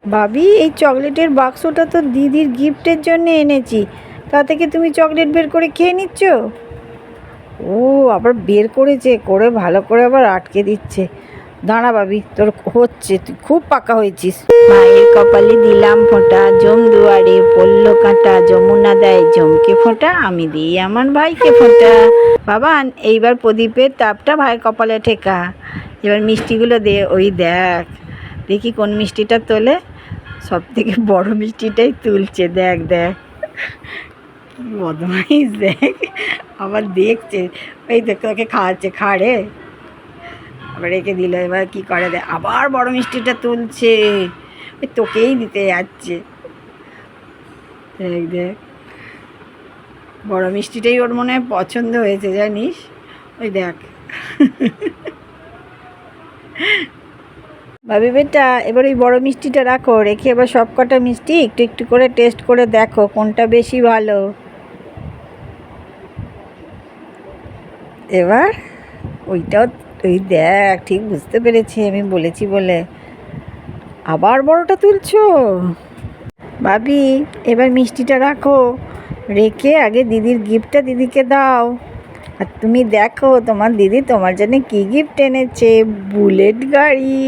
ভাবি, এই চকলেটের বাক্সটা তো দিদির গিফটের জন্য এনেছি, তা থেকে তুমি চকলেট বের করে খেয়ে নিচ্ছ? ও, আবার বের করেছে, করে ভালো করে আবার আটকে দিচ্ছে। দাঁড়া ভাবি, তোর হচ্ছে, তুই খুব পাকা হয়েছিস। মায়ের কপালে দিলাম ফোঁটা, জম দুয়ারে পড়ল কাঁটা, যমুনা দেয় জমকে ফোঁটা, আমি দিই আমার ভাইকে ফোঁটা। বাবান, এইবার প্রদীপের তাপটা ভাইয়ের কপালে ঠেকা। এবার মিষ্টিগুলো দে, ওই দেখ, দেখি কোন মিষ্টিটা তোলে। সব থেকে বড় মিষ্টিটাই তুলছে, দেখ দেখ, কি বদমাইশ দেখ, আবার দেখছে। এই দেখ, তোকে খাওয়াচ্ছে, খা রে। আবার রেখে দিল, এবার কি করে, দেখ আবার বড় মিষ্টিটা তুলছে, ওই তোকেই দিতে যাচ্ছে। দেখ দেখ, বড় মিষ্টিটাই ওর মনে হয় পছন্দ হয়েছে, জানিস? ওই দেখ। ভাবি বেটা, এবার ওই বড় মিষ্টিটা রাখো, রেখে এবার সব কটা মিষ্টি একটু একটু করে টেস্ট করে দেখো কোনটা বেশি ভালো। এবার ওইটাও, ওই দেখ, ঠিক বুঝতে পেরেছি আমি বলেছি বলে। আবার বড়টা তুলছো? ভাবি, এবার মিষ্টিটা রাখো, রেখে আগে দিদির গিফটটা দিদিকে দাও। আর তুমি দেখো তোমার দিদি তোমার জন্য কি গিফট এনেছে, বুলেট গাড়ি।